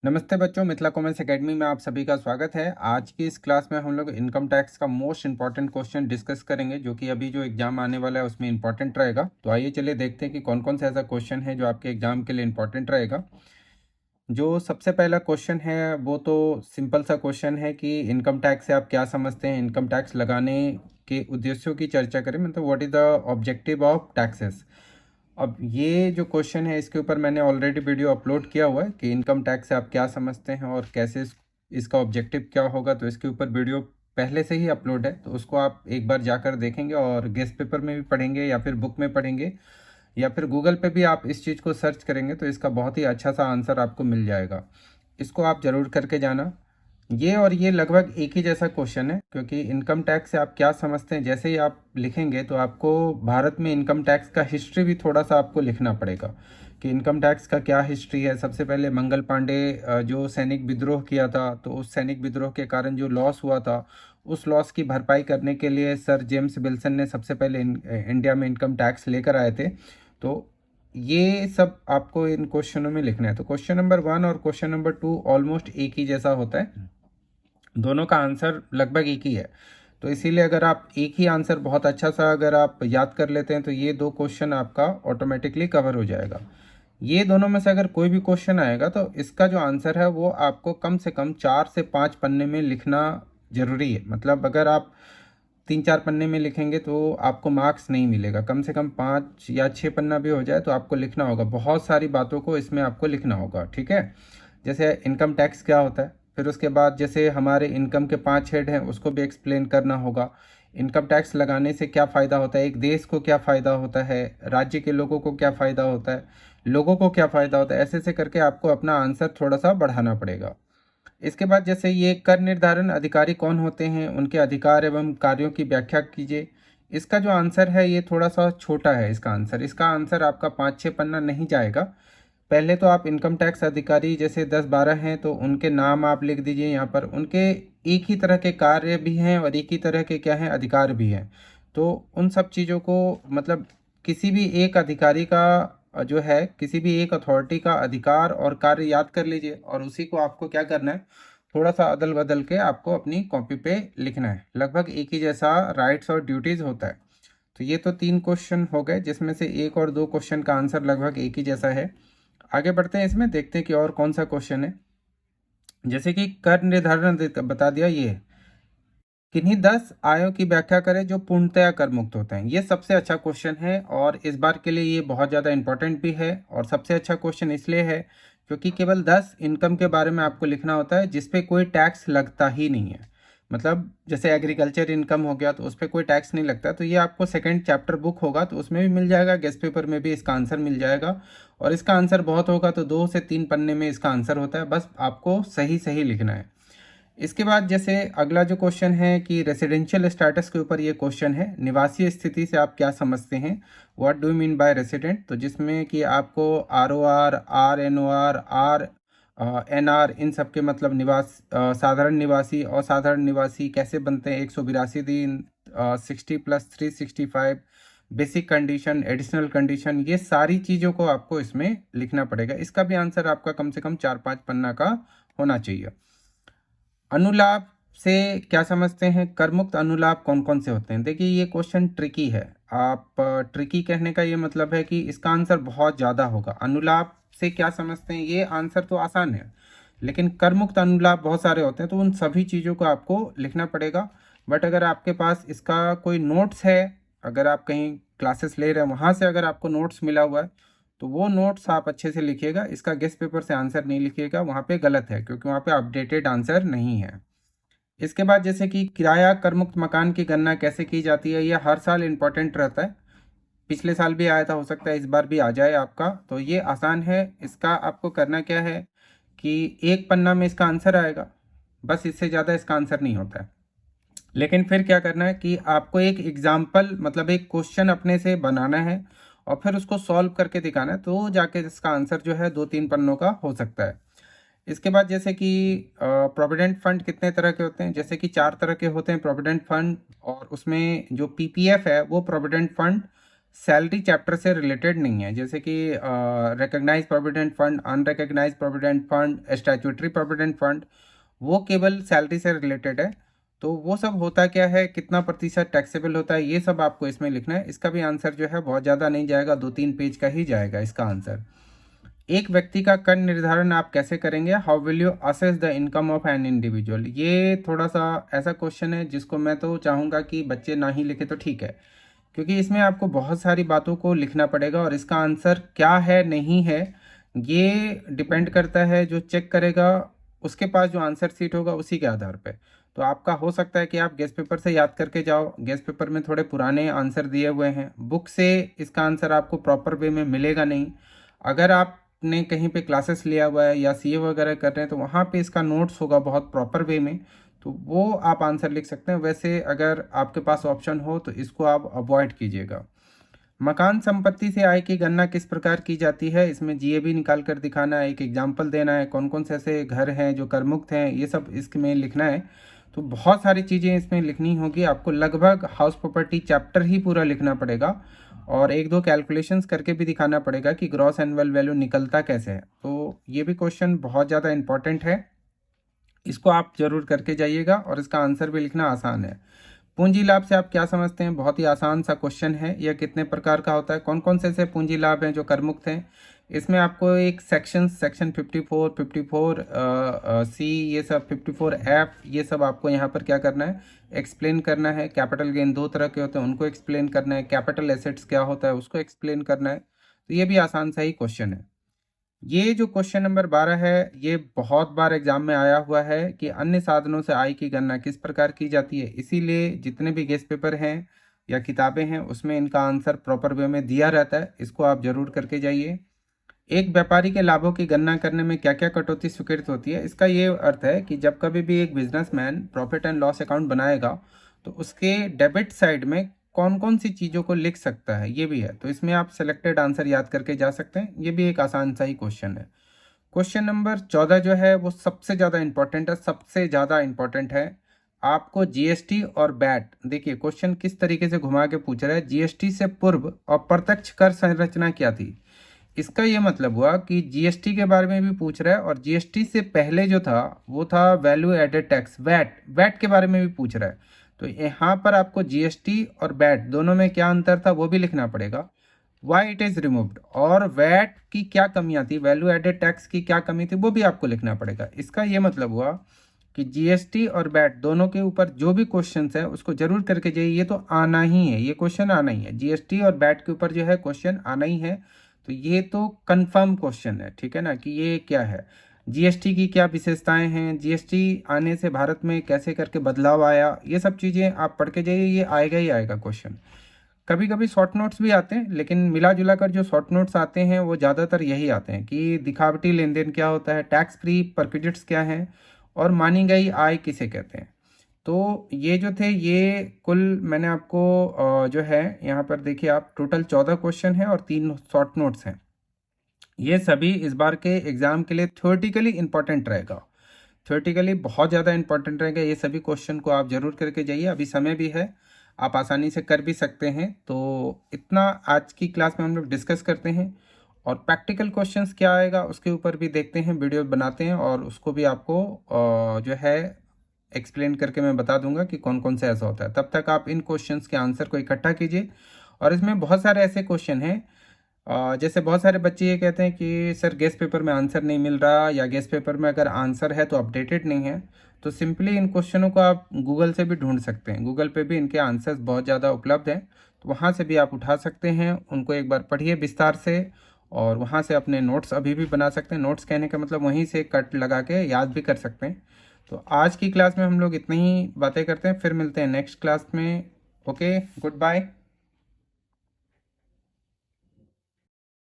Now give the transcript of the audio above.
नमस्ते बच्चों, Mithila commerce academy में आप सभी का स्वागत है। आज की इस क्लास में हम लोग इनकम टैक्स का मोस्ट इंपॉर्टेंट क्वेश्चन डिस्कस करेंगे, जो कि अभी जो एग्जाम आने वाला है उसमें इंपॉर्टेंट रहेगा। तो आइए चलिए देखते हैं कि कौन कौन सा ऐसा क्वेश्चन है जो आपके एग्जाम के लिए इंपॉर्टेंट रहेगा। जो सबसे पहला क्वेश्चन है वो तो सिंपल सा क्वेश्चन है कि इनकम टैक्स से आप क्या समझते हैं। इनकम टैक्स लगाने के उद्देश्यों की चर्चा करें, मतलब what is the objective of taxes. अब ये जो क्वेश्चन है इसके ऊपर मैंने ऑलरेडी वीडियो अपलोड किया हुआ है कि इनकम टैक्स से आप क्या समझते हैं और कैसे इसका ऑब्जेक्टिव क्या होगा। तो इसके ऊपर वीडियो पहले से ही अपलोड है, तो उसको आप एक बार जाकर देखेंगे और गेस्ट पेपर में भी पढ़ेंगे या फिर बुक में पढ़ेंगे या फिर गूगल पे भी आप इस चीज़ को सर्च करेंगे तो इसका बहुत ही अच्छा सा आंसर आपको मिल जाएगा। इसको आप ज़रूर करके जाना। ये और ये लगभग एक ही जैसा क्वेश्चन है, क्योंकि इनकम टैक्स से आप क्या समझते हैं जैसे ही आप लिखेंगे तो आपको भारत में इनकम टैक्स का हिस्ट्री भी थोड़ा सा आपको लिखना पड़ेगा कि इनकम टैक्स का क्या हिस्ट्री है। सबसे पहले मंगल पांडे जो सैनिक विद्रोह किया था, तो उस सैनिक विद्रोह के कारण जो लॉस हुआ था उस लॉस की भरपाई करने के लिए सर जेम्स विल्सन ने सबसे पहले इंडिया में इनकम टैक्स लेकर आए थे। तो ये सब आपको इन क्वेश्चनों में लिखना है। तो क्वेश्चन नंबर 1 और क्वेश्चन नंबर 2 ऑलमोस्ट एक ही जैसा होता है, दोनों का आंसर लगभग एक ही है। तो इसीलिए अगर आप एक ही आंसर बहुत अच्छा सा अगर आप याद कर लेते हैं तो ये दो क्वेश्चन आपका ऑटोमेटिकली कवर हो जाएगा। ये दोनों में से अगर कोई भी क्वेश्चन आएगा तो इसका जो आंसर है वो आपको कम से कम 4 से 5 पन्ने में लिखना जरूरी है। मतलब अगर आप 3 4 पन्ने में लिखेंगे तो आपको मार्क्स नहीं मिलेगा। कम से कम 5 या 6 पन्ना भी हो जाए तो आपको लिखना होगा, बहुत सारी बातों को इसमें आपको लिखना होगा। ठीक है, जैसे इनकम टैक्स क्या होता है, फिर उसके बाद जैसे हमारे इनकम के 5 हेड हैं उसको भी एक्सप्लेन करना होगा। इनकम टैक्स लगाने से क्या फ़ायदा होता है, एक देश को क्या फ़ायदा होता है, राज्य के लोगों को क्या फ़ायदा होता है, लोगों को क्या फ़ायदा होता है, ऐसे ऐसे करके आपको अपना आंसर थोड़ा सा बढ़ाना पड़ेगा। इसके बाद जैसे ये कर निर्धारण अधिकारी कौन होते हैं, उनके अधिकार एवं कार्यों की व्याख्या कीजिए। इसका जो आंसर है ये थोड़ा सा छोटा है। इसका आंसर आपका 5 6 पन्ना नहीं जाएगा। पहले तो आप इनकम टैक्स अधिकारी जैसे 10 12 हैं तो उनके नाम आप लिख दीजिए। यहाँ पर उनके एक ही तरह के कार्य भी हैं और एक ही तरह के क्या हैं अधिकार भी हैं। तो उन सब चीज़ों को मतलब किसी भी एक अधिकारी का जो है, किसी भी एक अथॉरिटी का अधिकार और कार्य याद कर लीजिए और उसी को आपको क्या करना है, थोड़ा सा अदल बदल के आपको अपनी कॉपी पे लिखना है। लगभग एक ही जैसा राइट्स और ड्यूटीज़ होता है। तो ये तो 3 क्वेश्चन हो गए जिसमें से 1 और 2 क्वेश्चन का आंसर लगभग एक ही जैसा है। आगे बढ़ते हैं, इसमें देखते हैं कि और कौन सा क्वेश्चन है। जैसे कि कर निर्धारण बता दिया, ये किन्हीं 10 आयों की व्याख्या करें जो पूर्णतया कर मुक्त होते हैं। ये सबसे अच्छा क्वेश्चन है और इस बार के लिए ये बहुत ज़्यादा इंपॉर्टेंट भी है। और सबसे अच्छा क्वेश्चन इसलिए है क्योंकि केवल 10 इनकम के बारे में आपको लिखना होता है जिसपे कोई टैक्स लगता ही नहीं है। मतलब जैसे एग्रीकल्चर इनकम हो गया तो उस पर कोई टैक्स नहीं लगता। तो ये आपको सेकंड चैप्टर बुक होगा तो उसमें भी मिल जाएगा, गेस्ट पेपर में भी इसका आंसर मिल जाएगा। और इसका आंसर बहुत होगा तो 2 से 3 पन्ने में इसका आंसर होता है, बस आपको सही सही लिखना है। इसके बाद जैसे अगला जो क्वेश्चन है कि रेसिडेंशियल स्टेटस के ऊपर ये क्वेश्चन है, निवासी स्थिति से आप क्या समझते हैं, what do you mean by resident. तो जिसमें कि आपको ROR, RNOR, NR इन सब के मतलब साधारण निवासी, असाधारण निवासी कैसे बनते हैं, 182 दिन, 60+365, बेसिक कंडीशन, एडिशनल कंडीशन, ये सारी चीज़ों को आपको इसमें लिखना पड़ेगा। इसका भी आंसर आपका कम से कम 4 5 पन्ना का होना चाहिए। अनुलाभ से क्या समझते हैं, कर मुक्त अनुलाभ कौन कौन से होते हैं। देखिए ये क्वेश्चन ट्रिकी है। आप ट्रिकी कहने का ये मतलब है कि इसका आंसर बहुत ज़्यादा होगा। अनुलाभ से क्या समझते हैं, ये आंसर तो आसान है, लेकिन कर मुक्त अनुलाभ बहुत सारे होते हैं तो उन सभी चीज़ों को आपको लिखना पड़ेगा। बट अगर आपके पास इसका कोई नोट्स है, अगर आप कहीं क्लासेस ले रहे हैं वहाँ से अगर आपको नोट्स मिला हुआ है तो वो नोट्स आप अच्छे से लिखिएगा। इसका गेस्ट पेपर से आंसर नहीं लिखिएगा, वहाँ पे गलत है क्योंकि वहाँ पे अपडेटेड आंसर नहीं है। इसके बाद जैसे कि किराया कर मुक्त मकान की गणना कैसे की जाती है, ये हर साल इम्पोर्टेंट रहता है। पिछले साल भी आया था, हो सकता है इस बार भी आ जाए आपका। तो ये आसान है। इसका आपको करना क्या है कि 1 पन्ना में इसका आंसर आएगा, बस इससे ज़्यादा इसका आंसर नहीं होता है। लेकिन फिर क्या करना है कि आपको एक एग्जाम्पल मतलब एक क्वेश्चन अपने से बनाना है और फिर उसको सॉल्व करके दिखाना है, तो जाके इसका आंसर जो है 2 3 पन्नों का हो सकता है। इसके बाद जैसे कि प्रोविडेंट फंड कितने तरह के होते हैं, जैसे कि 4 तरह के होते हैं प्रोविडेंट फंड। और उसमें जो PPF है वो प्रोविडेंट फंड सैलरी चैप्टर से रिलेटेड नहीं है, जैसे कि recognise provident fund, unrecognise provident fund, statutory provident fund, वो केवल सैलरी से रिलेटेड है। तो वो सब होता क्या है, कितना प्रतिशत टैक्सेबल होता है, ये सब आपको इसमें लिखना है। इसका भी आंसर जो है बहुत ज़्यादा नहीं जाएगा, 2-3 पेज का ही जाएगा इसका आंसर। एक व्यक्ति का कर निर्धारण आप कैसे करेंगे, how will you assess the income of an individual. ये थोड़ा सा ऐसा क्वेश्चन है जिसको मैं तो चाहूँगा कि बच्चे ना ही लिखे तो ठीक है, क्योंकि इसमें आपको बहुत सारी बातों को लिखना पड़ेगा और इसका आंसर क्या है नहीं है ये डिपेंड करता है, जो चेक करेगा उसके पास जो आंसर सीट होगा उसी के आधार पे। तो आपका हो सकता है कि आप गेस्ट पेपर से याद करके जाओ, गेस्ट पेपर में थोड़े पुराने आंसर दिए हुए हैं, बुक से इसका आंसर आपको प्रॉपर वे में मिलेगा नहीं। अगर आपने कहीं पे क्लासेस लिया हुआ है या सीए वगैरह कर रहे हैं तो वहाँ पे इसका नोट्स होगा बहुत प्रॉपर वे में, तो वो आप आंसर लिख सकते हैं। वैसे अगर आपके पास ऑप्शन हो तो इसको आप अवॉइड कीजिएगा। मकान संपत्ति से आय की गणना किस प्रकार की जाती है, इसमें जीएबी निकाल कर दिखाना है, एक एग्जाम्पल देना है, कौन कौन से ऐसे घर हैं जो करमुक्त हैं, ये सब इसमें लिखना है। तो बहुत सारी चीज़ें इसमें लिखनी होगी आपको, लगभग हाउस प्रॉपर्टी चैप्टर ही पूरा लिखना पड़ेगा और 1-2 कैलकुलेशंस करके भी दिखाना पड़ेगा कि ग्रॉस एनुअल वैल्यू निकलता कैसे है। तो ये भी क्वेश्चन बहुत ज़्यादा इंपॉर्टेंट है, इसको आप जरूर करके जाइएगा और इसका आंसर भी लिखना आसान है। पूंजी लाभ से आप क्या समझते हैं, बहुत ही आसान सा क्वेश्चन है। यह कितने प्रकार का होता है, कौन कौन से ऐसे पूंजी लाभ हैं जो करमुक्त हैं। इसमें आपको एक सेक्शन 54, 54 सी, ये सब 54 एफ, ये सब आपको यहाँ पर क्या करना है, एक्सप्लेन करना है। कैपिटल गेन 2 तरह के होते हैं, उनको एक्सप्लेन करना है। कैपिटल एसेट्स क्या होता है उसको एक्सप्लेन करना है। तो ये भी आसान सा ही क्वेश्चन है। ये जो क्वेश्चन नंबर 12 है, ये बहुत बार एग्जाम में आया हुआ है कि अन्य साधनों से आय की गणना किस प्रकार की जाती है। इसीलिए जितने भी गेस्ट पेपर हैं या किताबें हैं उसमें इनका आंसर प्रॉपर वे में दिया रहता है, इसको आप जरूर करके जाइए। एक व्यापारी के लाभों की गणना करने में क्या क्या कटौती स्वीकृत होती है, इसका ये अर्थ है कि जब कभी भी एक businessman profit and loss account बनाएगा तो उसके डेबिट साइड में कौन कौन सी चीज़ों को लिख सकता है, ये भी है। तो इसमें आप सिलेक्टेड आंसर याद करके जा सकते हैं, ये भी एक आसान सा ही क्वेश्चन है। क्वेश्चन नंबर 14 जो है वो सबसे ज़्यादा इंपॉर्टेंट है, सबसे ज़्यादा इंपॉर्टेंट है। आपको जीएसटी और वैट, देखिए क्वेश्चन किस तरीके से घुमा के पूछ रहा है। जीएसटी से पूर्व अप्रत्यक्ष कर संरचना क्या थी, इसका ये मतलब हुआ कि जीएसटी के बारे में भी पूछ रहा है और जीएसटी से पहले जो था वो था value added tax, VAT, VAT के बारे में भी पूछ रहा है। तो यहाँ पर आपको जीएसटी और वैट दोनों में क्या अंतर था वो भी लिखना पड़ेगा, वाई इट इज़ रिमूव्ड, और वैट की क्या कमियां थी, वैल्यू एडेड टैक्स की क्या कमी थी वो भी आपको लिखना पड़ेगा। इसका ये मतलब हुआ कि जीएसटी और वैट दोनों के ऊपर जो भी क्वेश्चंस है उसको जरूर करके जाइए, ये तो आना ही है, ये क्वेश्चन आना ही है। जीएसटी और वैट के ऊपर जो है क्वेश्चन आना ही है, तो ये तो कंफर्म क्वेश्चन है, ठीक है ना, कि ये क्या है, जीएसटी की क्या विशेषताएं हैं, जीएसटी आने से भारत में कैसे करके बदलाव आया, ये सब चीज़ें आप पढ़ के जाइए, ये आएगा ही आएगा क्वेश्चन। कभी कभी शॉर्ट नोट्स भी आते हैं, लेकिन मिला जुला कर जो शॉर्ट नोट्स आते हैं वो ज़्यादातर यही आते हैं कि दिखावटी लेन देन क्या होता है, टैक्स फ्री परक्विजिट्स क्या हैं, और मानी गई आय किसे कहते हैं। तो ये जो थे ये कुल मैंने आपको जो है यहाँ पर देखिए आप, टोटल 14 क्वेश्चन है और 3 शॉर्ट नोट्स हैं। ये सभी इस बार के एग्जाम के लिए थ्योरेटिकली इंपॉर्टेंट रहेगा, थ्योरेटिकली बहुत ज़्यादा इंपॉर्टेंट रहेगा। ये सभी क्वेश्चन को आप जरूर करके जाइए, अभी समय भी है, आप आसानी से कर भी सकते हैं। तो इतना आज की क्लास में हम लोग डिस्कस करते हैं, और प्रैक्टिकल क्वेश्चंस क्या आएगा उसके ऊपर भी देखते हैं, वीडियो बनाते हैं और उसको भी आपको जो है एक्सप्लेन करके मैं बता दूंगा कि कौन कौन से ऐसा होता है। तब तक आप इन क्वेश्चंस के आंसर को इकट्ठा कीजिए। और इसमें बहुत सारे ऐसे क्वेश्चन हैं, जैसे बहुत सारे बच्चे ये कहते हैं कि सर गेस्ट पेपर में आंसर नहीं मिल रहा, या गेस्ट पेपर में अगर आंसर है तो अपडेटेड नहीं है। तो सिंपली इन क्वेश्चनों को आप गूगल से भी ढूंढ सकते हैं, गूगल पे भी इनके आंसर्स बहुत ज़्यादा उपलब्ध हैं, तो वहाँ से भी आप उठा सकते हैं, उनको एक बार पढ़िए विस्तार से, और वहाँ से अपने नोट्स अभी भी बना सकते हैं। नोट्स कहने का मतलब वहीं से कट लगा के याद भी कर सकते हैं। तो आज की क्लास में हम लोग इतनी ही बातें करते हैं, फिर मिलते हैं नेक्स्ट क्लास में। Okay, good bye.